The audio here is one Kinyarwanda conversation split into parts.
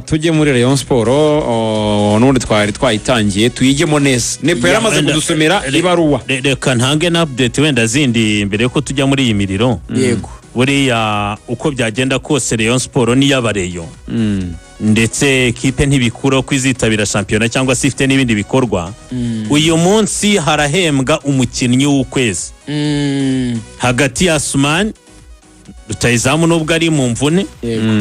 tujye muri Rayon Sport n'ubundi twari twayitangiye tuyigemo neza nepo yaramaze kudusomera ibaruwa reka ntange na update wenda zindi mbere yuko tujya muri iyi miriro yego buriya uko byagenda kose Rayon Sport ni y'abareyo ndetse kipe ntibikura ko izitabira shampiyona cyangwa se ifite n'ibindi bikorwa uyu munsi harahembwa umukinnyi w'ukwezi hagati ya Cyane rutayizamu nubwo ari mu mvune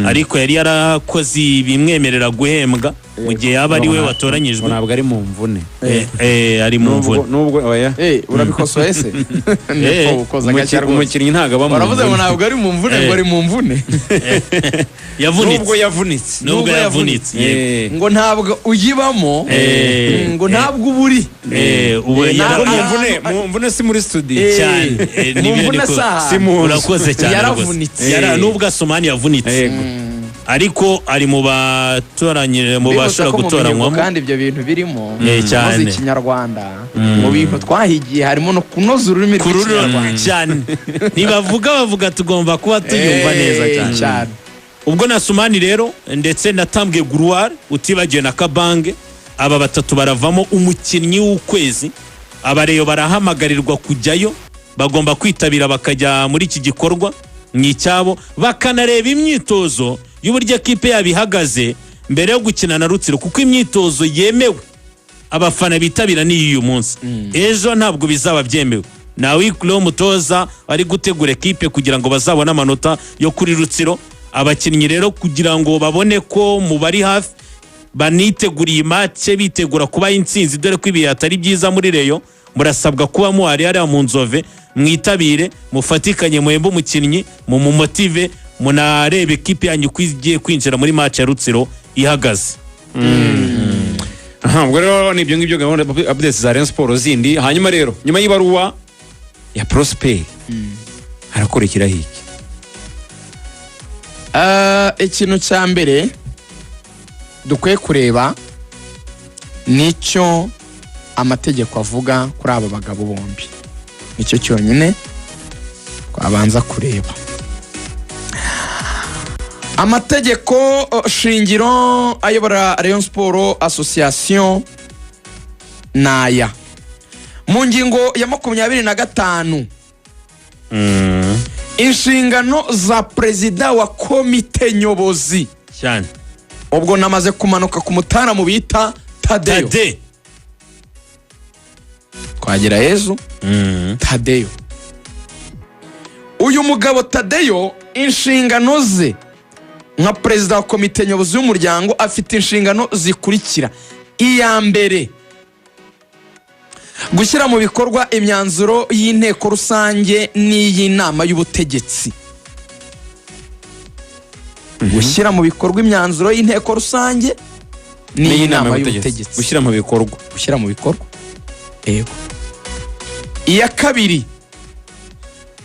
ariko yari yarakoze bimwemerera guhembwa mu gihe yaba ari we watoranyijwe ntabwo ari mu mvune ari mu mvune nubwo oya urabikosoye se umukinnyi ntabwo aba mu mvune baravuze ngo ntabwo ari mu mvune ngo ari mu mvune nubwo yavunitse ngo ntabwo uyibamo ngo ntabwo uburi mu mvune si muri studio cyane mu mvune saha urakoze cyane yaravunitse nubwo Cyane yavunitse ariko ari mu batoranyire mu bashaka gutoranywamo kandi ibyo bintu birimo cyane ikinyarwanda mu bintu twahigiye harimo no kunoza ururimi rw'ikinyarwanda cyane bavuga tugomba kuba tuyumva neza cyane ubwo na Cyane rero ndetse natambwe Guruwar utibagiye na Kabange aba batatu baravamo umukinnyi w'ukwezi abareyo barahamagarirwa kujyayo bagomba kwitabira bakajya muri iki gikorwa n'icyabo bakanareba imyitozo y'uburyo kipe yabihagaze mbere yo gukina na Rutsiro kuko imyitozo yemewe abafana bitabira ni uyu munsi ejo ntabwo bizaba byemewe nawe iklo mutoza ari gutegura ekipe kugira ngo bazabone amanota yo kuri Rutsiro abakinnyi rero kugira ngo babone ko mu bari hafi baniteguriye match bitegura kuba intsinzi dore ko ibihe atari byiza muri Rayon murasabwa kuba muhari mu nzove mwitabire mufatikanye muhembe umukinnyi mu motive munarebe ekipe yanyu kwigiye kwinjira muri match ya Rutsiro ihagaze ubwo rero nibyo ngibyo gahunda updates za Rayon Sport zindi hanyuma rero nyuma y'ibaruwa ya Prosper harakurikira hiki ikintu cya mbere dukwiye kureba nicyo amategeko avuga kuri aba bagabo bombi nicyo cyonyine twabanza kureba amategeko shingiro ayobora Rayon Sport Association naya mu ngingo ya 25 inshingano za perezida wa komite nyobozi cyane ubwo namaze kumanuka ku mutara mu bita Tadeyo twagira Yezu Tadeyo uyu mugabo Tadeyo inshingano ze nka perezida wa komite nyobozi y'umuryango afite inshingano zikurikira iya mbere gushyira mu bikorwa imyanzuro y'inteko rusange n'iy'inama y'ubutegetsi gushyira mu bikorwa imyanzuro y'inteko rusange n'iy'inama y'ubutegetsi gushyira mu bikorwa yego iya kabiri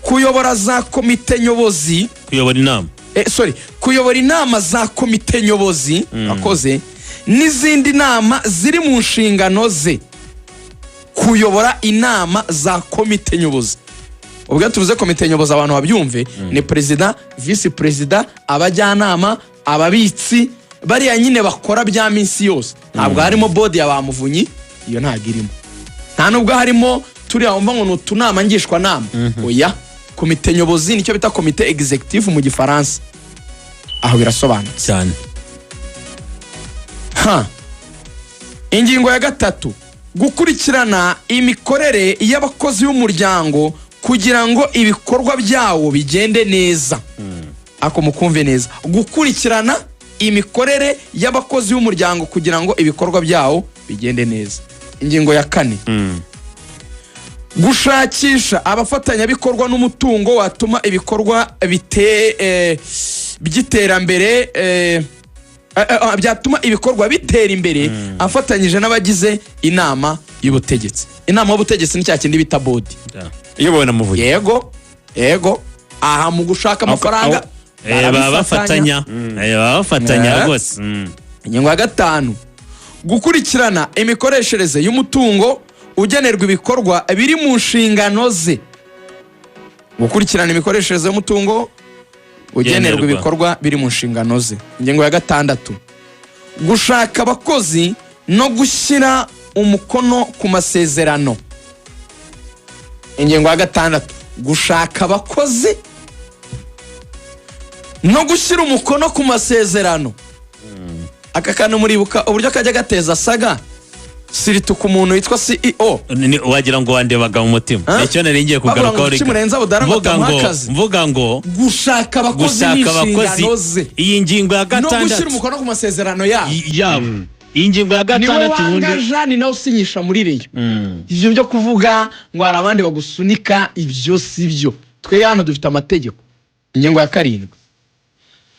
kuyobora za komite nyobozi kuyobora inama za komite nyobozi akoze n'izindi nama ziri mu nshingano ze kuyobora inama za komite nyobozi ubwo tuvuze komite nyobozi abantu babyumve ni perezida vice perezida abajyanama ababitsi bariya nyine bakora bya minsi yose ntabwo harimo body ya bamuvunyi iyo ntabwo irimo nta nubwo harimo turiya wumva ngo nutunama ngishwa nama oya komite nyobozi nicyo bita komite executive mu gifaransa aho birasobanutse cyane ingingo ya 3 gukurikirana imikorere y'abakozi b'umuryango kugira ngo ibikorwa byawo bigende neza ako mukumve neza gukurikirana imikorere y'abakozi b'umuryango kugira ngo ibikorwa byawo bigende neza ingingo ya 4 gushakisha abafatanyabikorwa n'umutungo watuma ibikorwa by'iterambere byatuma ibikorwa bitera imbere afatanyije n'abagize inama y'ubutegetsi inama y'ubutegetsi ni cyakindi bita body iyobowe na muvugi yego aha mu gushaka amafaranga bafatanya rwose ingingo ya 5 gukurikirana imikoreshereze y'umutungo ugenerwa ibikorwa biri mu nshingano ze gukurikirana imikoreshereze y'umutungo ugenerwa ibikorwa biri mu nshingano ze ingingo ya 6 gushaka abakozi no gushyira umukono ku masezerano. Ingingo ya 6 gushaka abakozi no gushyira umukono ku masezerano. Aka kantu muribuka uburyo kajya gateza saga siritu ku muntu witwa CEO wagira ngo wandebaga mu mutima icyo nari ngiye kugarukaho mvuga ngo gushaka abakozi n'inshingano. iyi ngingo ya 6 no gushyira umukono ku masezerano yabo. iyi ngingo ya 6 ubundi ni nawe usinyisha muri Rayon. Ivyo byo kuvuga ngo hari abandi bagusunika ibyo sibyo. Twe hano dufite amategeko. Ingingo ya 7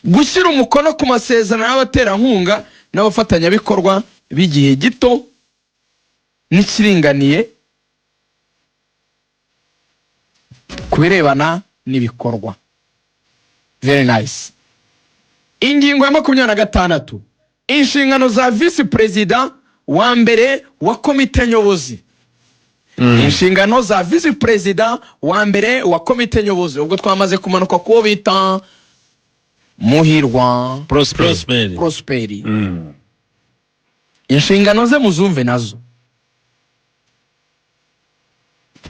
gushyira umukono ku masezerano y'abaterankunga n'abafatanyabikorwa b'igihe gito n'ikiringaniye kubirebana n'ibikorwa. Very nice. Ingingo ya 26 inshingano za vice president wa mbere wa komite nyobozi. Inshingano za vice president wa mbere wa komite nyobozi. Ubwo twamaze kumanuka kubo bita Muhirwa Prosperi. Inshingano ze muzumve nazo.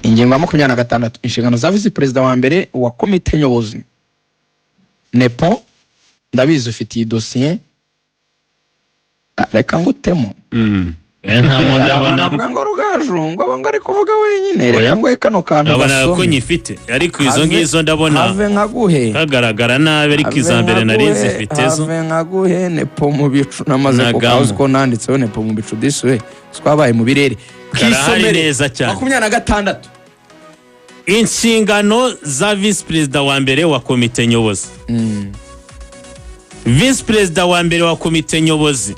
Ingingo ya 26 inshingano za vice president wa mbere wa komite nyobozi. Nepo ndabizi ufite iyi dossier. Reka ngutemo. Ntabwo Rugaju ngo bangare kuvuga wenyine. Reka ngo kano kantu abana ko nyifite ariko izo ngizo ndabona ave nkaguhe kagaragara nabe ariko izambere narinze fitezo ave nkaguhe nepo mu bicu namaze kukaza ko nanditseho nepo mu bicu diswe twabaye mu birere kisomere neza cyane. 26 inshingano za vice president wa mbere wa komite nyobozi. Vice president wa mbere wa komite nyobozi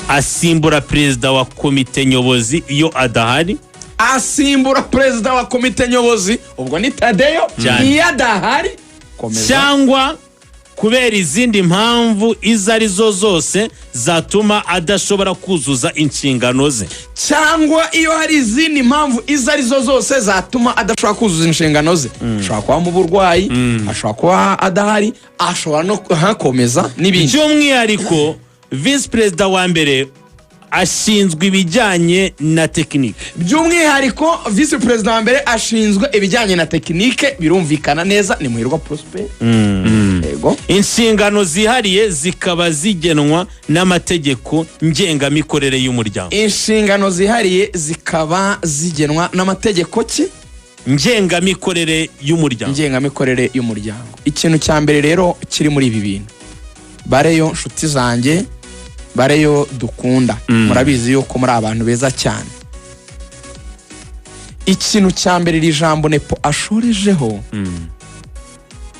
asimbura perezida wa komite nyobozi iyo adahari. Asimbura perezida wa komite nyobozi ubwo ni Tadeyo iyo adahari cyangwa kubera izindi mpamvu izo arizo zose zatuma adashobora kuzuza inshingano ze. Cyangwa iyo hari izindi mpamvu izo arizo zose zatuma adashobora kuzuza inshingano ze. Ashobora kuba mu burwayi, ashobora kuba adahari, ashobora no hakomeza n'ibindi. By'umwihariko vice president wa mbere ashinzwe ibijyanye na tekinike. By'umwihariko vice president wa mbere ashinzwe ibijyanye na tekinike birumvikana neza ni Muhirwa Prosper. Yego. Inshingano zihariye zikaba zigenwa n'amategeko ngengamikorere y'umuryango. Inshingano zihariye zikaba zigenwa n'amategeko ki? Ngengamikorere y'umuryango. Ngengamikorere y'umuryango. Ikintu cya mbere rero kiri muri ibi bintu. Bareyo nshuti zanjye bareyo dukunda murabizi yuko muri abantu beza cyane. Ikintu cya mbere iri jambo nepo ashorejeho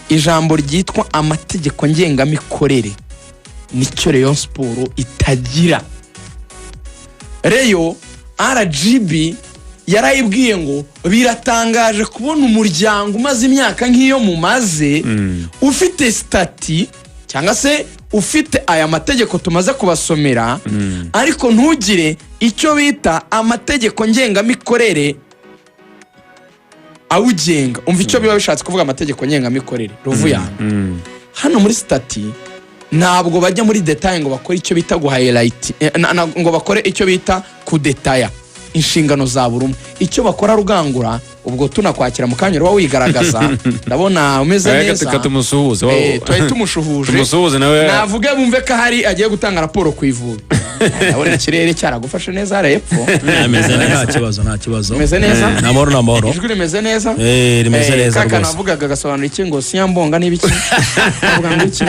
ijambo ryitwa amategeko ngengamikorere nicyo Rayon Sport itagira. Reyo RGB yarayibwiye ngo biratangaje kubona umuryango umaze imyaka nk'iyo mumaze ufite stati cyangwa se ufite aya mategeko tumaze kubasomera ariko ntugire icyo bita amategeko ngengamikorere awugenga. Umva icyo biba bishatse kuvuga amategeko ngengamikorere Ruvuyana. Hano muri stati ntabwo bajya muri detail ngo bakore icyo bita highlight ngo bakore icyo bita kudetaya inshingano za buri umwe. Icyo bakora Rugangura ubwo tunakwakira mu kanya wa wigaragaza ndabona umeze neza tumusuhuze tumusuhuze navuge bumve ko hari agiye gutanga raporo ku ivubi. Ndabona ikirere cyaragufashe neza hepfo. Ameze neza nta kibazo umeze neza namoro ijwi rimeze neza rimeze neza kaka navugaga gasobanura iki ngo siyambonga n'ibiki avuga ngo iki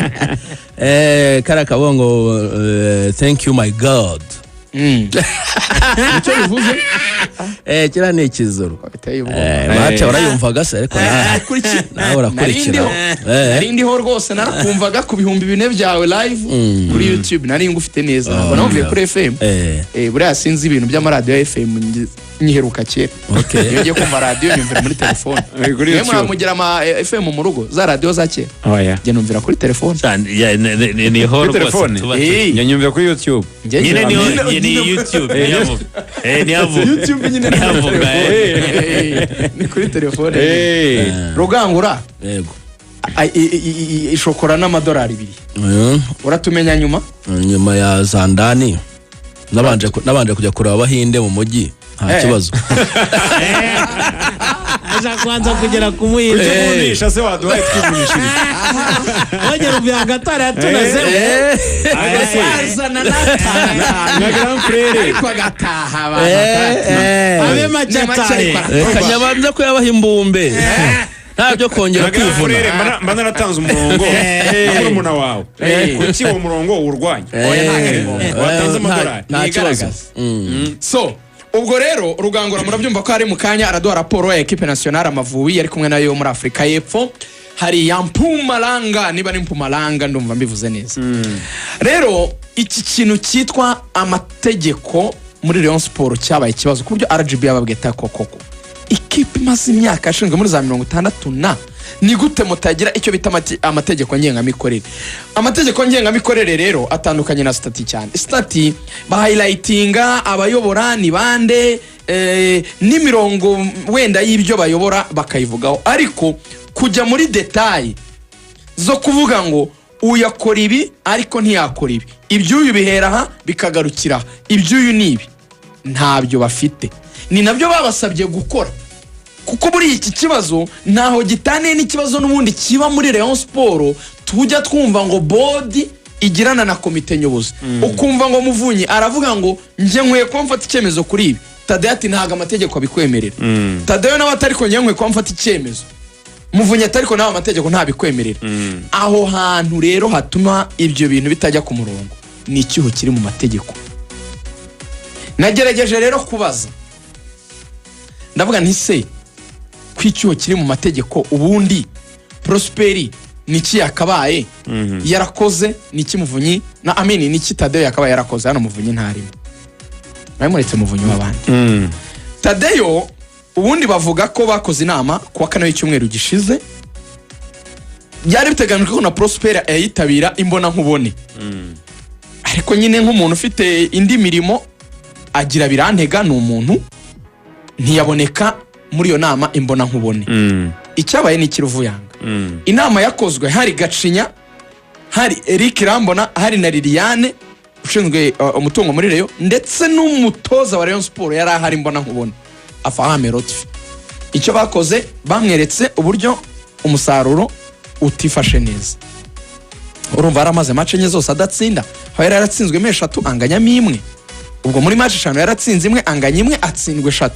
kara kabongo thank you my god. icyo bivuze kira ni ikizuru macha urayumvaga se ariko nawe urakurikira narindiho rwose narakumvaga ku bihumbi 4 byawe live kuri YouTube nari ngufite neza ntabwo navuye kuri FM buriya sinzi ibintu by'amaradiyo ya FM nyiheruka kera ngiye kumva radio nyumvira muri telefone niyo muramugira ama FM mu rugo za radio za kera njye numvira kuri telefone ni ho rwose nyanyumvira kuri YouTube nyine ni YouTube YouTube nyine yavuga ni kuri telefone Rugangura yego ishokora n'amadolari 2 uratumenya nyuma ya Zandani nabanje kujya kureba abahinde mu mujyi nta kibazo aza kwanza kugera kumuhinde kugurisha se waduhaye twigurishiriza wagera ubya gatara tunaze azana na grand frère ariko agataha abe macataye kanyabanza ko yabaha imbumbe ntabyo kongera kwivuna mbana natanze umurongo muri muna wawe kuki uwo murongo urwanya watanze amadolari nta kibazo so ubwo rero Rugangura murabyumva ko hari mu kanya araduha raporo ya equipe nationale Amavubi yari kumwe nayo muri Afrika y'Epfo hari ya Mpumalanga niba ni Mpumalanga ndumva mbivuze neza rero iki kintu cyitwa amategeko muri Rayon Sport cyabaye ikibazo ku buryo RGB yababweta koko ikipe maze imyaka ashinzwe muri za 60 na ni gute mutagira icyo bita amategeko ngengamikorere. Amategeko ngengamikorere rero atandukanye na stati cyane. Stati ba highlightinga abayobora ni bande n'imirongo wenda y'ibyo bayobora bakayivugaho, ariko kujya muri detail zo kuvuga ngo uyakora ibi ariko ntiyakora ibi, ibyuyu bihera aha bikagarukira ibyuyu nibi, ntabyo bafite. Ni nabyo babasabye gukora, kuko buri iki kibazo naho gitane n'ikibazo n'ubundi kiba muri Rayon Sport. Tujya twumva ngo board igirana na komite nyobozi, ukumva ngo muvunyi aravuga ngo nje nkwiye ko mfata icyemezo kuri ibi, Tadeo ati ntaga amategeko abikwemerera. Tadeo nawe atari ko nje nkwiye ko mfata icyemezo, muvunyi atari ko nawe amategeko ntabikwemerera. Aho hantu rero hatuma ibyo bintu bitajya ku murongo, ni ikiho kiri mu mategeko. Nagerageje rero kubaza, ndavuga nti se kwicyuho kiri mu mategeko ubundi Prosperi niki yakabaye yarakoze, niki muvunyi na amini niki Tadeo yakabaye yarakoze, hano muvunyi ntarimo, nawe muretse muvunyi w'abandi. Tadeo ubundi bavuga ko bakoze inama kuwa kane w'icyumweru gishize, byari biteganijwe ko na Prosperi yayitabira imbona nkubone, ariko nyine nk'umuntu ufite indi mirimo agira birantega n'umuntu ntiyaboneka muri yo nama imbona nkubone. Icyabaye ni Kiruvuyanga. Inama yakozwe hari Gacinya, hari Eric Rambona, hari na Liliane ushinzwe umutungo muri Rayon, ndetse n'umutoza wa Rayon Sport yari ahari imbona nkubone Afahame Lotfi. Icyo bakoze bamweretse uburyo umusaruro utifashe neza. Urumva aramaze match enye zose adatsinda, aho yari yaratsinzwe 3 anganyamo 1. Ubwo muri match 5 yaratsinze 1 anganya 1 atsindwe 3.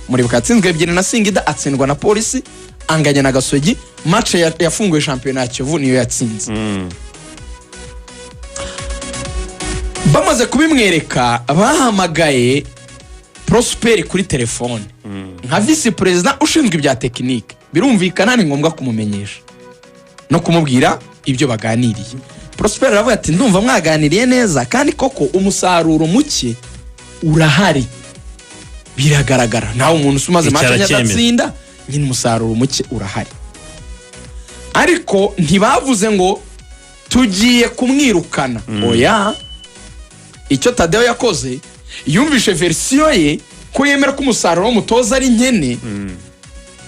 Muri bukatsinzwe 2 na Singida, atsindwa na Polisi, anganya na Gasogi. Match yafunguye championnat ya Kivu niyo yatsinze. Bamaze kubimwereka bahamagaye Prosperi kuri telefone nka vice president ushinzwe ibya technique, birumvikana ni ngombwa kumumenyesha no kumubwira ibyo baganiriye. Prosperi aravuga ati ndumva mwaganiriye neza kandi koko umusaruro muke urahari, biragaragara nawe umuntu usumaze match nyadatsinda nyine umusaruro muke urahari, ariko ntibavuze ngo tugiye kumwirukana. Oya, icyo Tadeo yakoze yumvishe version ye ko yemera ko umusaruro w'umutoza ari nkene,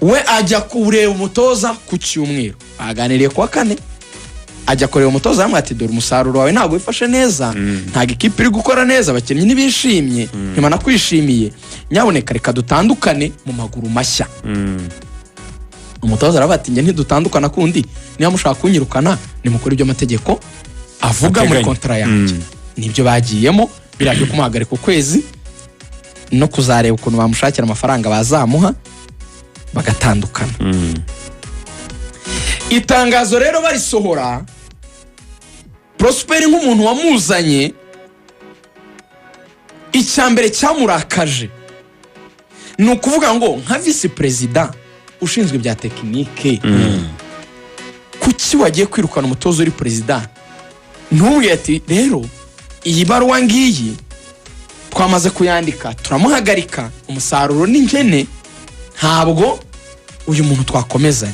we ajya kureba umutoza ku cyumweru, aganiriye kwa kane ajya kureba umutoza hamwe ati dore umusaruro wawe ntabwo wifashe neza, ntabwo ikipe iri gukora neza, abakinnyi ntibishimye, ntimana kwishimiye, nyaboneka reka dutandukane mu maguru mashya. Umutoza aravuga ati nge ntidutandukana kundi, niba mushaka kunyirukana nimukora ibyo amategeko avuga muri kontra yanjye. Nibyo bagiyemo, birabyo kumuhagarika ukwezi no kuzareba ukuntu bamushakira amafaranga bazamuha bagatandukana. Itangazo rero barisohora, Prosperi nk'umuntu wamuzanye, icyambere cyamurakaje ni ukuvuga ngo nka vice president ushinzwe ibya tekinike, kuki wagiye kwirukana umutozo uri president? Ntubwiye ati rero iyi baruwa ngiyi twamaze kuyandika, turamuhagarika, umusaruro ni nkene, ntabwo uyu muntu twakomezanye,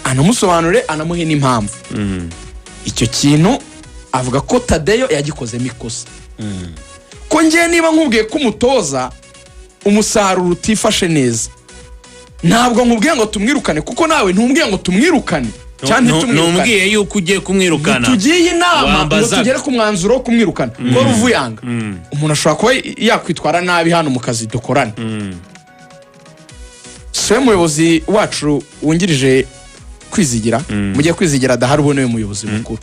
anamusobanure anamuhe n'impamvu. Icyo kintu avuga ko Tadeo yagikozemo ikosa. Ko ngiye niba nkubwiye ko umutoza umusaruro utifashe neza, ntabwo nkubwiye ngo tumwirukane, kuko nawe ntumbwiye ngo tumwirukane, cyane tumwirukana numbwiye yuko ugiye kumwirukana tugiye inama ngo tugere ku mwanzuro wo kumwirukana ko Ruvuyanga umuntu ashobora kuba yakwitwara nabi hano mu kazi dukorana se umuyobozi wacu wungirije Kwizigira mugiye Kwizigira dahari ubone umuyobozi mukuru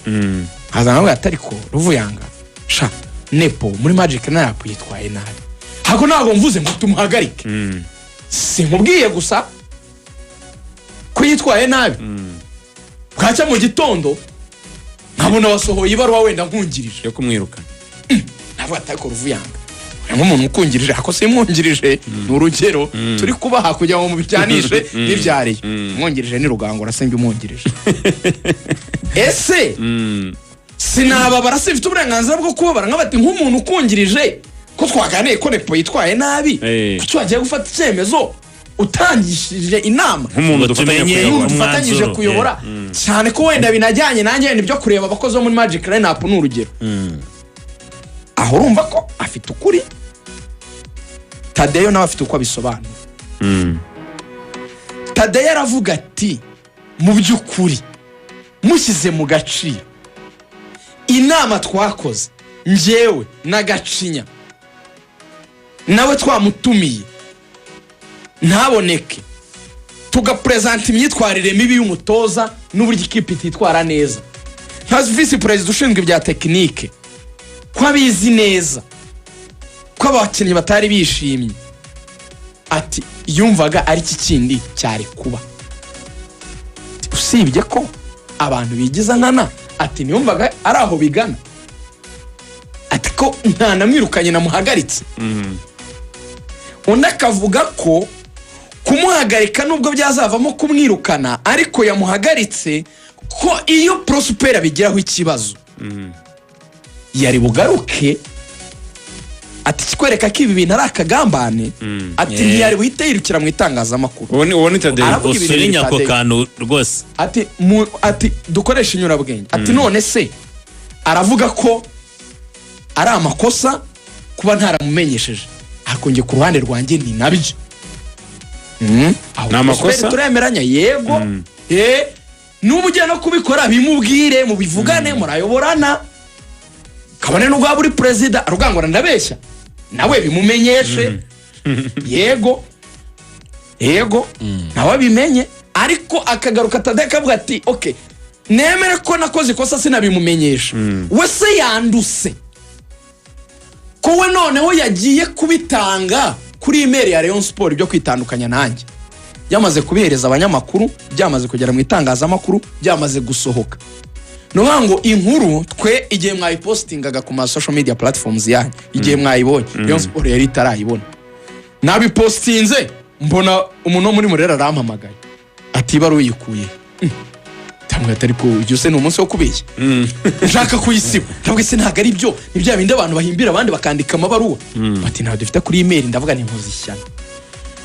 hazana nawe atariko Ruvuyanga sha nepo muri magic na rap yitwaye nabi hago nago mvuze ngo tumuhagarike sinkubwiye gusa ko yitwaye nabi bwaca mu gitondo nkabona wasohoye ibaruwa wenda nkungirije yo kumwirukana ntabwo atariko Ruvuyanga nk'umuntu ukungirije ako se mwungirije n'urugero turi kubaha kujya mu bijyanishe n'ibyariye mwungirije ni Rugango rasenga umwungirije ese sinababara sifite uburenganzira bwo kubabara nk'abati nk'umuntu ukungirije ko twaganiye ko nepo yitwaye nabi ko twagiye gufata icyemezo utangishije inama nk'umuntu dufatanyije kuyobora cyane ko wenda binajyanye nanjye nibyo kureba abakozi bo muri Magic Lineup n'urugero aho urumva ko afite ukuri Tadeyo nawe afite uko abisobanura Tadeyo aravuga ati mu by'ukuri mushyize mu gaciro inama twakoze njyewe na Gacinya nawe twamutumiye ntaboneke tugapresenta imyitwarire mibi y'umutoza n'uburyo ikipe ititwara neza nka vice president ushinzwe ibya tekinike ko abizi neza ko abakinnyi batari bishimye ati yumvaga ari iki kindi cyari kuba usibye ko abantu bigiza nkana ati niyumvaga ari aho bigana ati ko nta namwirukanye namuhagaritse undi akavuga ko kumuhagarika nubwo byazavamo kumwirukana ariko yamuhagaritse ko iyo Prosper bigiraho ikibazo yari bugaruke ati kikwereka ko ibi bintu ari akagambane ati ntiyari buhite yirukira mu itangazamakuru ubone Tadeyo usurinya ko kantu rwose ati dukoresha inyurabwenge ati none se aravuga ko ari amakosa kuba ntaramumenyesheje akongeye ku ruhande rwanjye ni nabyo na makosa turemeranya yego nubu ugiye no kubikora bimubwire mu bivugane murayoborana kabone n'ubwo waba uri perezida Rugangora ndabeshya nawe bimumenyeshe yego nawe bimenye ariko akagaruka Tadeyo akavuga ati okay nemere ko nakoze ikosa sinabimumenyesha we se yanduse ko we noneho yagiye kubitanga kuri email ya Rayon Sport byo kwitandukanya nanjye yamaze kubihereza abanyamakuru byamaze kugera mu itangazamakuru byamaze gusohoka ngo inkuru twe igihe mwayipostingaga ku ma social media platforms yanyu igihe mwayibonye Rayon Sport yari itarayibona nabipostinze mbona umuntu muri Murera arampamagaye ati baru uyikuye tamwe atari ko byose ni umunsi wo kubeshya nshaka kuyisiba ntabwo se ntago ari byo nibya bindi abantu bahimbira abandi bakandika amabaruwa bati ntabwo dufite kuri email ndavuga ni mpuzishyana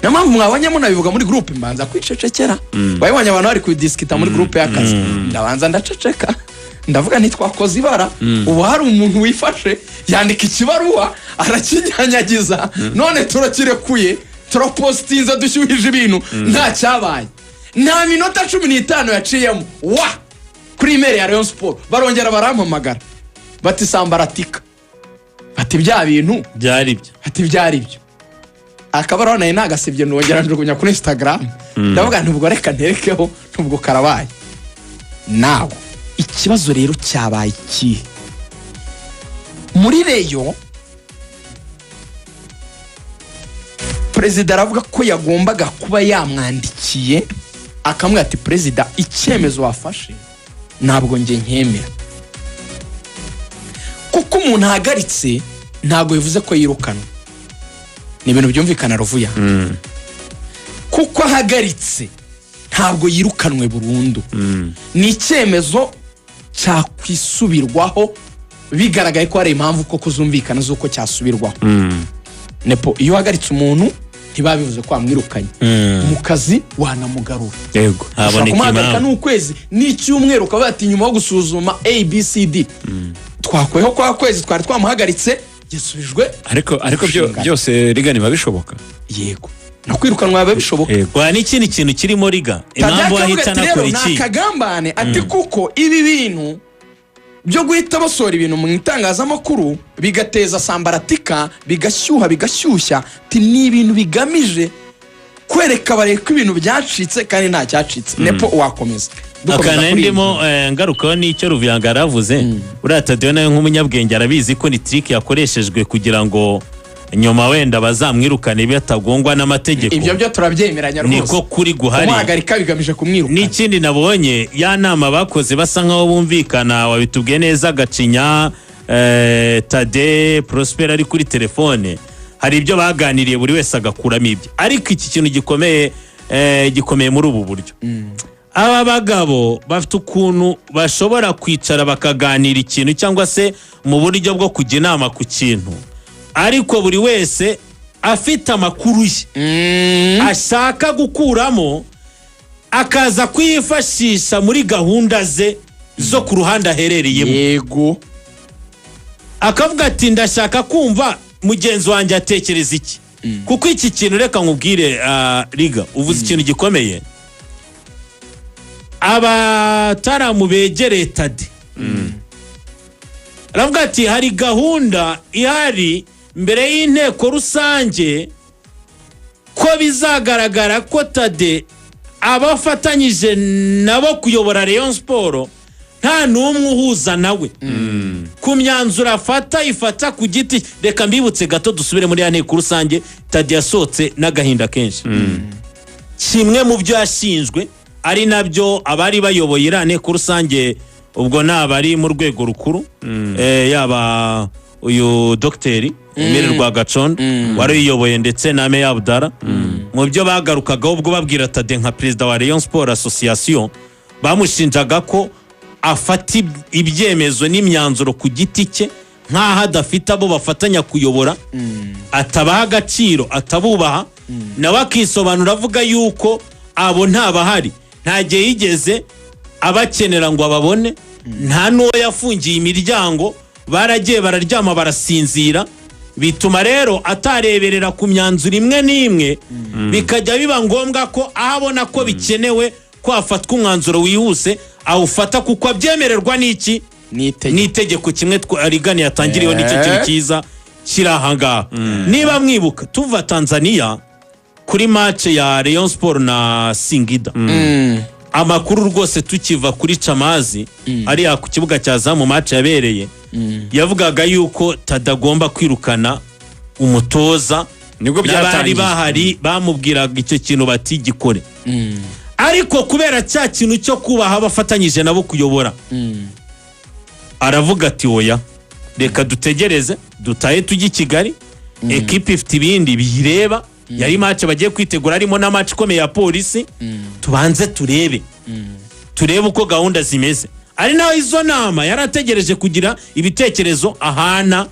namwe mwabanyemo nabivuga muri groupe mbanza kwicecekera bayibonye abantu bari kudiskita muri groupe y'akazi ndabanza ndaceceka ndavuga ntitwakoze ibara ubu hari umuntu wifashe yandika ikibaruwa arakinyanyagiza none turakirekuye turapostinza dushyuhije ibintu nta cyabaye nta minota 15 yaciyemo kuri email ya Rayon Sport barongera barampamagara bati sambaratika bati bya bintu byari byo ati byari byo akabara naye nagasibye nongera njugunya kuri Instagram ndavuga ntubwo reka nterekeho ntubwo karabaye nawe ikibazo rero cyabaye iki muri Rayon Perezida aravuga ko yagombaga kuba yamwandikiye akamwe ati Perezida icyemezo wafashe ntabwo nge nkemera kuko umuntu ahagaritse ntabwo bivuze ko yirukana ni ibintu byumvikana Ruvuya kuko ahagaritse ntabwo yirukanwe burundu ni icyemezo cyakwisubirwaho bigaragaye ko hari impamvu ko kuzumvikana z'uko cyasubirwaho nepo iyo uhagaritse umuntu ntibabivuze ko amwirukanye mu kazi wanamugarura yego haboneka impamvu n'ukwezi n'icyumweru ukaba ati nyuma yo gusuzuma ABCD twakweho kwa kwezi twari twamuhagaritse gisubijwe ariko byose Reagan babishoboka yego no kwirukanwa biba bishoboka. Kwa n'ikindi kintu kirimo riga impamvu wahitana kuri iki nakagambane ati kuko ibi bintu byo guhita basora ibintu mu itangazamakuru bigateza sambaratika bigashyushya ni ibintu bigamije kwereka bareka ibintu byacitse kandi nta cyacitse. Nepo wakomeza akana ndimo ngarukaho n'icyo Ruvuyanga aravuze uratadeyo nayo nk'umunyabwenge arabizi ko ni trick yakoreshejwe kugira ngo nyuma wenda bazamwirukane batagongwa n'amategeko. Ibyo byo turabyemeranya rwose niko kuri guhari umuhagarika bigamije kumwirukana. N'ikindi nabonye ya nama bakoze basa nkaho bumvikana wabitubwiye neza Gacinya Tade Prosper ari kuri telefone hari ibyo baganiriye buri wese agakuramo ibyo ariko iki kintu gikomeye muri ubu buryo aba bagabo bafite ukuntu bashobora kwicara bakaganira ikintu cyangwa se mu buryo bwo kujya inama ku kintu ariko buri wese afite amakuru ye ashaka gukuramo akaza kwifashisha muri gahunda ze zo ku ruhande aherereyemo. Yego akavuga ati ndashaka kumva mugenzi wanjye atekereza iki kuko iki kintu reka nkubwire riga uvuze ikintu gikomeye abataramu begereye Tade aravuga ati hari gahunda ihari mbere y'inteko rusange ko bizagaragara ko Tade abafatanyije nabo kuyobora Rayon Sport nta n'umwe uhuza nawe ku myanzuro ifata ku giti. Reka mbibutse gato dusubire muri ya nteko rusange Tade yasohotse n'agahinda kenshi kimwe mu byo yashinjwe ari nabyo abari bayoboye iriya nteko rusange ubwo nabari mu rwego rukuru yaba uyu dogiteri Emile Rwagacon wari uyoboye ndetse na Meya Abdara mu byo bagarukagaho ubwo babwira Tade nka perezida wa Rayon Sport Association bamushinjaga ko afata ibyemezo n'imyanzuro ku giti cye nk'aho adafite abo bafatanya kuyobora atabaha agaciro atabubaha nawe akisobanura avuga yuko abo ntabahari nta gihe yigeze abakenera ngo ababone nta n'uwo yafungiye imiryango baragiye bararyama barasinzira bituma rero atareberera ku myanzuro imwe n'imwe bikajya biba ngombwa ko abona ko bikenewe ko afatwa umwanzuro wihuse awufata kuko abyemererwa n'iki n'itegeko kimwe Reagan yatangiriyeho n'icyo kintu cyiza kiri ahangaha. Niba mwibuka tuva Tanzania kuri match ya Rayon Sport na Singida amakuru rwose tukiva kuri Chamazi ari ku kibuga cya Zamu match yabereye yavugaga yuko tadagomba kwirukana umutoza nibwo byatangije bahari bamubwiraga icyo kintu bati gikore ariko kubera cya kintu cyo kubaha abafatanyije nabo kuyobora aravuga ati oya reka dutegereze dutahe tujye Kigali equipe ifite ibindi biyireba yari match bagiye kwitegura arimo na match ikomeye ya polisi tubanze turebe uko gahunda zimeze ari naho izo nama yarategereje kugira ibitekerezo ahana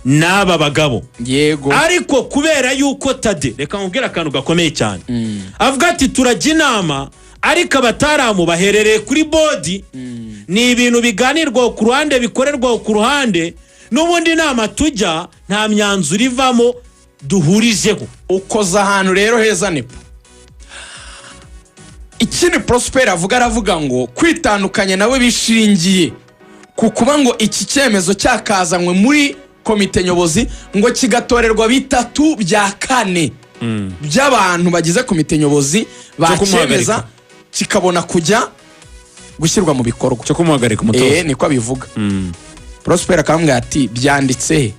n'aba bagabo yego ariko kubera yuko Tade reka nkubwira akantu gakomeye cyane avuga ati turajya inama ariko abataramu baherereye kuri bodi ni ibintu biganirwa ku ruhande bikorerwa ku ruhande n'ubundi nama tujya nta myanzuro ivamo duhurijeho ukoza ahantu rero heza nepo ikindi Prosper aravuga ngo kwitandukanya nawe bishingiye kukuba ngo iki cyemezo cyakazanywe muri komite nyobozi ngo kigatorerwa bitatu bya kane by'abantu bagize komite nyobozi bakemeza kikabona kujya gushyirwa mu bikorwa cyo kumuhagarika umutoza niko abivuga Prosper akambwira ati byanditse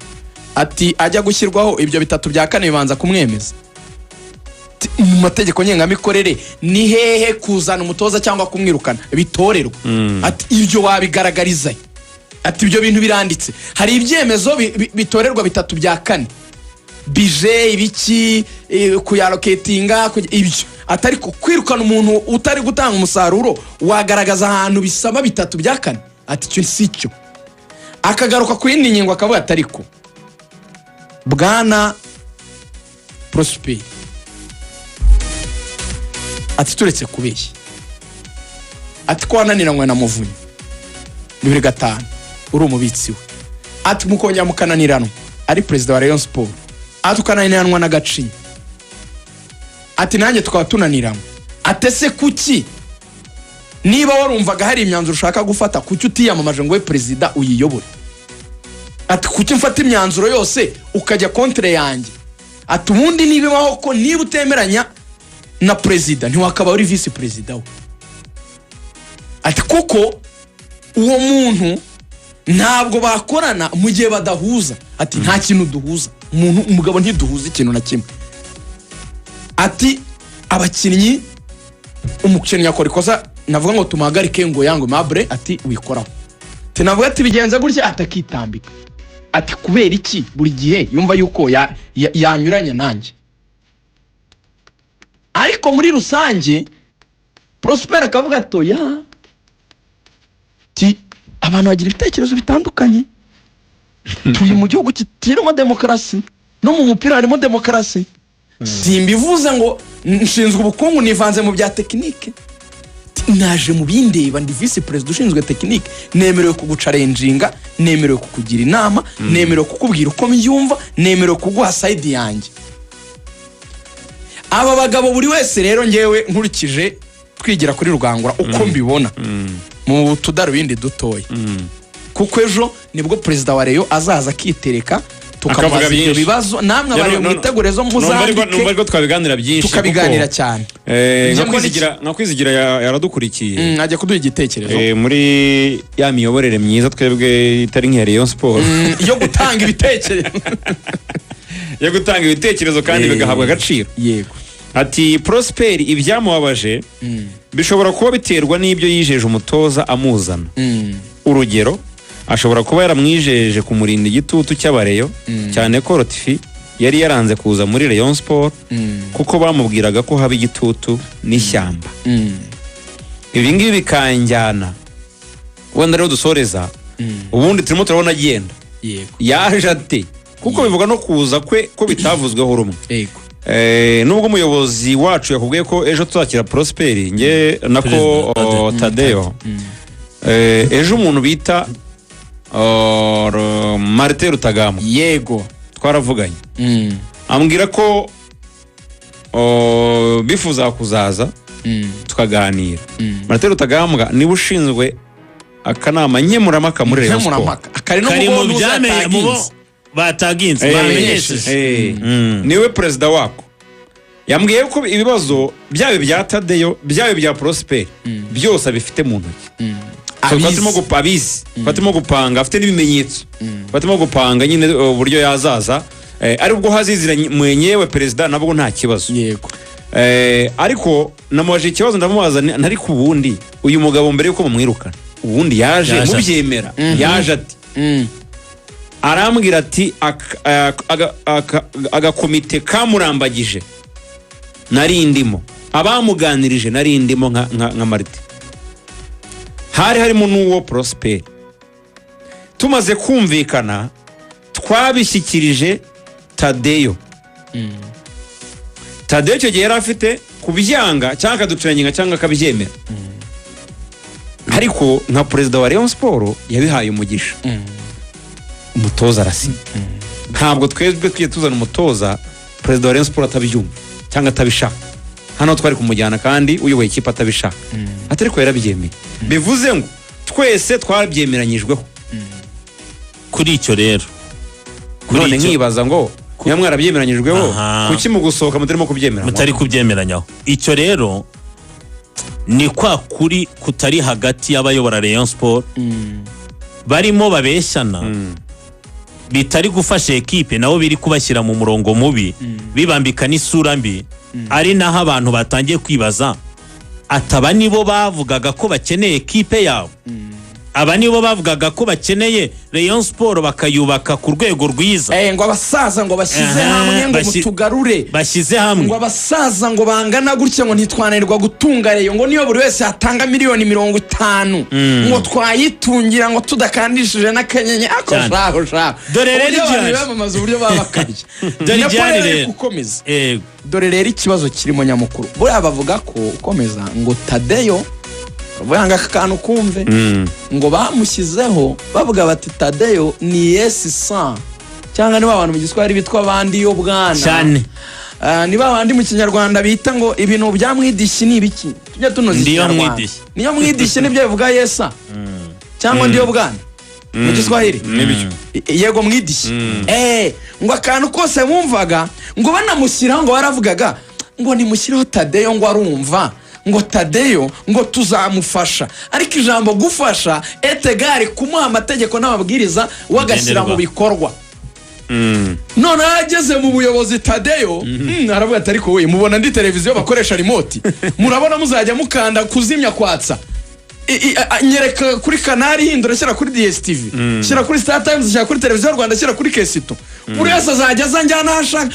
ati ajya gushyirwaho ibyo bitatu bya kane bibanza kumwemeza mu mategeko ngengamikorere ni hehe kuzana umutoza cyangwa kumwirukana bitorerwa ati ibyo wabigaragariza ati ibyo bintu biranditse hari ibyemezo bitorerwa bitatu bya kane bije ibiki kuyaloketinga ibyo atari kwirukana umuntu utari gutanga umusaruro wagaragaza ahantu bisaba bitatu bya kane ati cyo sicyo akagaruka ku yindi ngingo akavuga atariko bwana Prosper ati turetse kubeshya ati ko wananiranywe na Muvunyi 2005 uri umubitsi we ati mukongera mukananiranwa ari president wa Rayon Sport ati ukananiranwa na Gacinya ati nanjye tukaba tunaniramo. Atese kuki niba warumvaga hari imyanzuro ushaka gufata kuki utiyamamaje ngo we perezida uyiyobore? Ati kuki mfata imyanzuro yose ukajya kontre yanjye? Ati ubundi nibibaho ko niba utemeranya na perezida ntiwakaba uri vice perezida we. Ati kuko uwo muntu ntabwo bakorana mu gihe badahuza. Ati nta kintu duhuza, umugabo ntiduhuza ikintu na kimwe. Ati abakinnyi umukinnyi yakora ikosa navuga ngo tumuhagarike ngo yango Mabure ati wikoraho. Ati navuga ati bigenza gutya atakitambika. Ati kubera iki buri gihe yumva yuko yanyuranya nanjye. Ariko muri rusange Prosper akavuga to ya ti abantu bagira ibitekerezo bitandukanye. Turi mu gihugu kirimo demokarasi, no mu mupira harimo demokarasi. Simbivuze ngo nshinzwe ubukungu nivanze mu bya tekinike. Naje mu bindeba ndi vice president ushinzwe tekinike, nemerewe kugucarenjinga, nemerewe kukugira inama, nemerewe kukubwira uko mbyumva, nemerewe kuguha side yanjye. Aba bagabo buri wese rero ngewe nkurikije twigira kuri Rugangura uko mbibona mu tudarubindi dutoye. Kuko ejo nibwo president wa Rayon azaza akitereka tukavuga ibyo bibazo namwe abari mu itegurezo muzandike. Numva ko twabiganira byinshi tukabiganira cyane. Nkakwizigira yaradukurikiye. Ajya kuduha igitekerezo muri ya miyoborere myiza twebwe itari nk'iya Rayon Sport yo gutanga ibitekerezo. Yo gutanga ibitekerezo kandi bigahabwa agaciro. Yego. Ati Prosper ibyamubabaje bishobora kuba biterwa n'ibyo yijeje umutoza amuzana. Urugero ashobora kuba yaramwijeje kumurinda igitutu cy'abareyo cyane ko Rotifi yari yaranze kuza muri Rayon Sport kuko bamubwiraga ko haba igitutu n'ishyamba. Ibi ngibi bikanjyana wenda rero dusoreza ubundi turimo turabona agenda. Yego. Yaje ate kuko bivuga no kuza kwe ko bitavuzweho rumwe. Yego. Nubwo umuyobozi wacu yakubwiye ko ejo tuzakira Prosper nge nako Tadeo ejo umuntu bita Martin Rutagambwa yego twaravuganye ambwira ko bifuza kuzaza tukaganira. Martin Rutagambwa niba ushinzwe akanama nkemurampaka muri Rayon Sport kari mu byameye mu bataginze bamenyesheje niwe perezida wako. Yambwiye ko ibibazo byabe bya Tadeo byabe bya Prosper byose abifite mu ntoki. Fatimo gupanga afite n'ibimenyetso. Fatimo gupanga nyine uburyo yazaza ari ubwo hazizira mwenyewe perezida nabwo nta kibazo. Yego. Ariko namubaje ikibazo ndamubaza ntari ku bundi uyu mugabo mbere yuko mumwirukana ubundi yaje mubyemera yaje ati arambwira ati agakomite kamurambagije nari ndimo abamuganirije nari ndimo nka Martin hari harimo n'uwo Prosper tumaze kumvikana twabishyikirije Tadeo. Tadeo cyo gihe yari afite kubyanga cyangwa akaduciranginga cyangwa akabyemera. Ariko nka perezida wa Rayon Sport yabihaye umugisha. Umutoza arasinya. Ntabwo twebwe twiye tuzana umutoza perezida wa Rayon Sport atabyumva cyangwa atabishaka. Hano twari kumujyana kandi uyoboye ikipe atabishaka. Atariko yarabyemeye. Bivuze ngo twese twabyemeranyijweho. Kuri icyo rero none nkibaza ngo niba mwarabyemeranyijweho kuki mu gusohoka mutarimo kubyemera mutari kubyemeranyaho. Icyo rero ni kwa kuri kutari hagati y'abayobora Rayon Sport barimo babeshyana bitari gufasha ekipe nabo biri kubashyira mu murongo mubi bibambika n'isura mbi. Ari naho abantu batangiye kwibaza ataba nibo bavugaga ko bakeneye ekipe yabo. Aba nibo bavugaga ko bakeneye Rayon Sport bakayubaka ku rwego rwiza. Ngo abasaza ngo bashyize hamwe ngo mutugarure. Bashyize hamwe. Ngo abasaza ngo bangana gutya ngo ntitwananirwa gutunga Rayon ngo niyo buri wese atanga miliyoni 50 ngo twayitungira ngo tudakandishije n'akanyenye ako shaho. Dore rero igihari bamamaza uburyo babakabye. Dore igihari rero gukomeza. Dore rero ikibazo kirimo nyamukuru. Buriya bavuga ko ukomeza ngo Tadeo Buyanga akantu kumve ngo bamushyizeho bavuga bati Tadeo ni yes sa cyangwa niba abantu mu giswahili bitwa abandi yo bwana cyane niba abandi mu kinyarwanda bita ngo ibintu byamwidishi ni ibiki tujya tunoza ikinyarwanda niyo mwidishi nibyo bivuga Yesa cyangwa ndiyo bwana mu Giswahili yego mwidishi ngo akantu kose bumvaga ngo banamushyiraho ngo baravugaga ngo nimushyiraho Tadeyo ngo arumva ngo Tadeyo ngo tuzamufasha ariko ijambo gufasha etegari kumuha amategeko n'amabwiriza wagashyira mu bikorwa none ageze mu buyobozi Tadeyo aravuga ati ariko we mubona ndi televiziyo bakoresha remote murabona muzajya mukanda kuzimya kwatsa nyereka kuri kanari hindura shyira kuri DSTV shyira kuri Star Times shyira kuri televiziyo Rwanda shyira kuri Kesito buri wese azajya azanjyana hashaka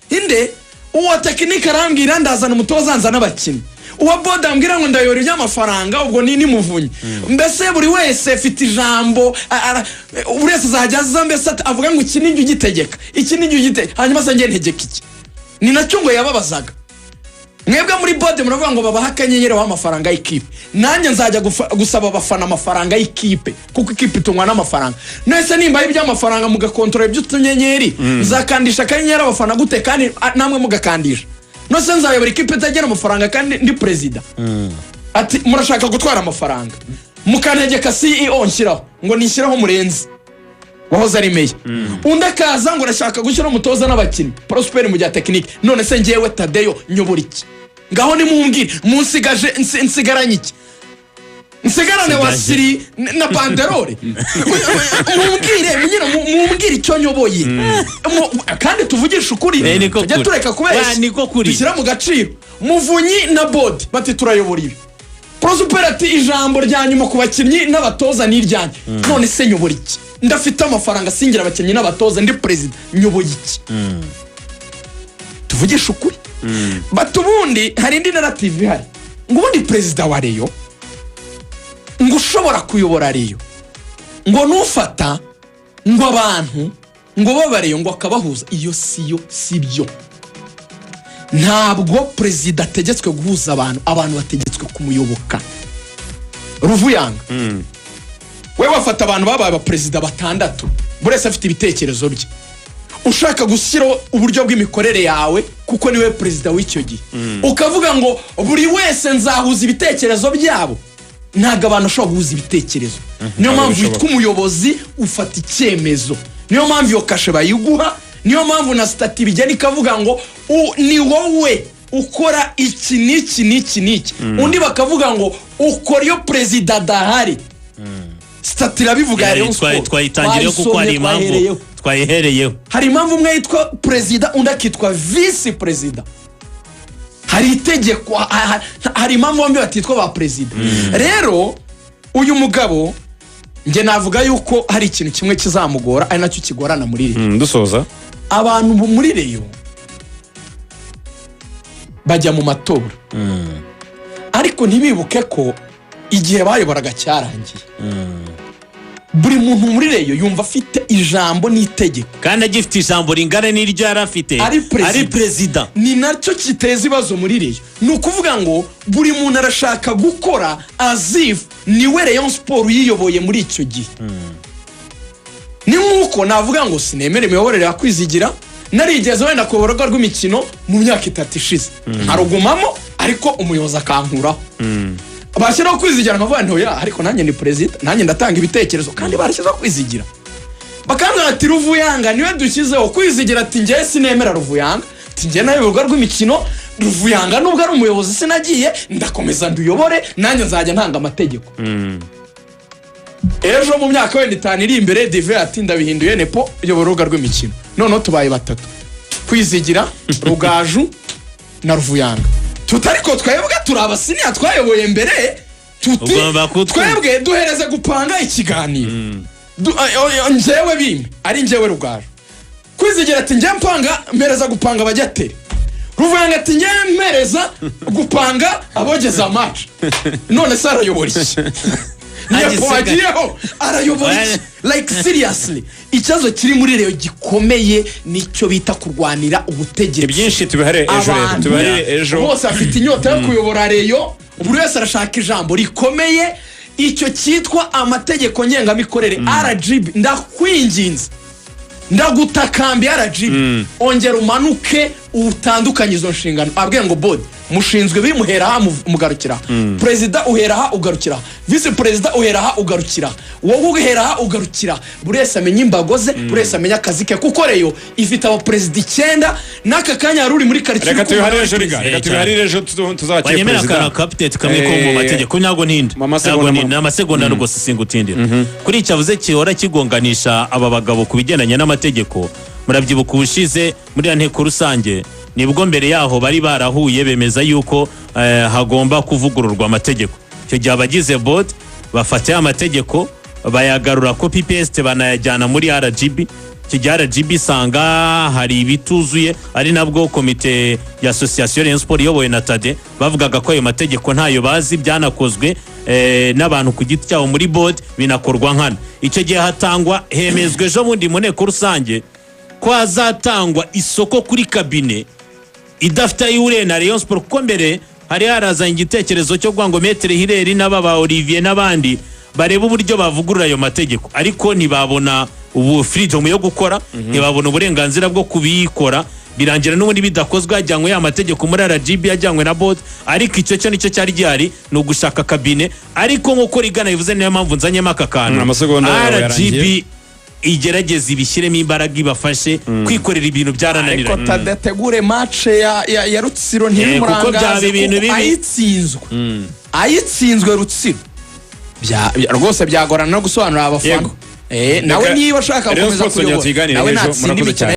inde uwo tekinike arambwira ndazana umutoza nzana abakinnyi uwa boda ambwira ngo ndayora iby'amafaranga ubwo ni muvunyi mbese buri wese afite ijambo buri wese azajya aza mbese avuga ngo iki ninjye ugitegeka iki ninjye ugitegeka hanyuma se ngiye ntegeka iki ni nacyo ngo yababazaga mwebwe muri bode muravuga ngo babaha akanyenyeri w'amafaranga y'ikipe nanjye nzajya gusaba abafana amafaranga y'ikipe kuko ikipe itungwa n'amafaranga nese nimba iby'amafaranga mugakontorora iby'utunyenyeri nzakandisha akanyenyeri abafana gute kandi namwe mugakandisha nose nzayobora ikipe itagira amafaranga kandi ndi president ati murashaka gutwara amafaranga mukantegeka CEO nshyiraho ngo nishyiraho murenzi wahoze ari meya undi akaza ngo arashaka gushyira umutoza n'abakinnyi Prosper mu gihe tekinike none se ngewe Tadeyo nyobora iki ngaho nimumbwire munsigaje nsigaranye iki nsigarane wasiri na banderole mumbwire icyo nyoboye kandi tuvugisha ukuri tujya tureka kubeshya dushyira mu gaciro muvunyi na bodi bati turayobora ibi Prosper ati ijambo rya nyuma ku bakinnyi n'abatoza n'iryanye none se nyobora iki ndafite amafaranga singira abakinnyi n'abatoza ndi president nyoboye iki tuvugisha ukuri batubundi hari indi narrative ihari ngo ubundi president wa Rayon ngo ushobora kuyobora Rayon ngo nufata ngo abantu ngo babareyo ngo akabahuza iyo siyo sibyo ntabwo president ategetswe guhuza abantu bategetswe kumuyoboka Ruvuyanga we wafata abantu babaye aba president batandatu burese afite ibitekerezo bye ushaka gushyiraho uburyo bw'imikorere yawe kuko niwe president w'icyo gihe ukavuga ngo buri wese nzahuza ibitekerezo byabo ntago abantu ushobora guhuza ibitekerezo niyo mpamvu witwa umuyobozi ufata icyemezo niyo mpamvu iyo kashe bayiguha niyo mpamvu na stati bijyana ikavuga ngo ni wowe ukora iki n'iki undi bakavuga ngo ukora iyo president adahari stati irabivuga Rayon Sport twayitangiriye kuko hari impamvu twayihereyeho hari impamvu umwe yitwa president undi akitwa vice president hari itegeko hari impamvu bombi batitwa ba president rero uyu mugabo nge navuga yuko hari ikintu kimwe kizamugora ari nacyo kigorana muri Rayon dusoza abantu muri Rayon bajya mu matora ariko ntibibuke ko igihe bayoboraga cyarangiye buri muntu muri Rayon yumva afite ijambo n'itegeko kandi agifite ijambo ringana n'iryo yari afite ari president ni nacyo kiteza ibibazo muri Rayon ni ukuvuga ngo buri muntu arashaka gukora azif niwe Rayon Sport yiyoboye muri icyo gihe ni nkuko navuga ngo sinemere imiyoborere yakwizigira narigeze wenda ku rubuga rw'imikino mu myaka 3 ishize arugumamo ariko umuyobozi akankuraho bashyiraho kwizigira nkavuga nti oya ariko nanjye ni president nanjye ndatanga ibitekerezo kandi barashyizeho kwizigira bakambwira ati Ruvuyanga niwe dushyizeho kwizigira ati njye sinemera Ruvuyanga ati njye nayo urubuga rw'imikino Ruvuyanga nubwo ari umuyobozi sinagiye ndakomeza nduyobore nanjye nzajya ntanga amategeko ejo mu myaka wenda 5 iri imbere Dive ati ndabihinduye nepo uyobora urubuga rw'imikino none tubaye batatu kwizigira Rugaju na Ruvuyanga tutariko twebwe turabasiniya twayoboye mbere twebwe duhereze gupanga ikiganiro njyewe bimwe ari njyewe Rugaju kwizigira ati njye mpanga mpereza gupanga abajyateri Ruvuyanga ati njye mpereza gupanga abogeza match none se arayobora iki Agiyeho arayobora like seriously ikibazo kiri muri Rayon gikomeye nicyo bita kurwanira ubutegetsi byinshi tubihare ejo bose afite inyota yo kuyobora Rayon buri wese arashaka ijambo rikomeye icyo cyitwa amategeko ngengamikorere RGB ndakwinginze ndagutakambiye RGB ongera umanuke utandukanye izo nshingano abwiye ngo bodi mushinzwe bimuhera aha mugarukira perezida uhera aha ugarukira vice perezida uhera aha ugarukira wowe uhera aha ugarukira buri wese amenya imbago ze buri wese amenya akazi ke kuko Rayon ifite aba perezida 9 n'aka kanya hari uri muri quartier reka tubiharire ejo tuzakiye banyemera kana captain kamwe ko mu mategeko ntago ntinde ntago ni amasegonda rwose singutindira kuri icyavuze kihora kigonganisha aba bagabo kubigendanye n'amategeko murabyibuka ubushize muri nteko rusange nibwo mbere yaho bari barahuye bemeza yuko hagomba kuvugururwa amategeko cyo gihe abagize board bafate amategeko bayagarura copy paste banayajyana muri RGB cyo gihe RGB sanga hari bituzuye ari nabwo komite ya association Rayon Sport yoboye na Tade bavugaga ko ayo mategeko ntayo bazi byanakozwe n'abantu ku giti cyaho muri board binakorwa nkana icyo gihe hatangwa hemezwe ejo bundi mu nteko rusange ko hazatangwa isoko kuri kabine idafite ayure na Rayon Sport kuko mbere hari harazanye igitekerezo cyo gwango Maître Hilary n'ababa Olivier n'abandi bareba uburyo bavugurura ayo mategeko ariko ntibabona ubu freedom yo gukora ntibabona uburenganzira bwo kubikora birangira n'ubundi bidakozwe hajyanywe ya mategeko muri RGB yajyanywe na board ariko icyo cyo nicyo cyari gihari no gushaka kabine ariko nko Reagan bivuze niyo mpamvu nzanyemo akakana RGB igerageza ibishyiremo imbaraga ibafashe kwikorera ibintu byarananiranye ariko tadategure match ya Rutsiro ntimurangaza ayitsinzwe Rutsiro rwose byagorana no gusobanurira abafana nawe niba ashaka gukomeza kuyobora nawe natsinda imikino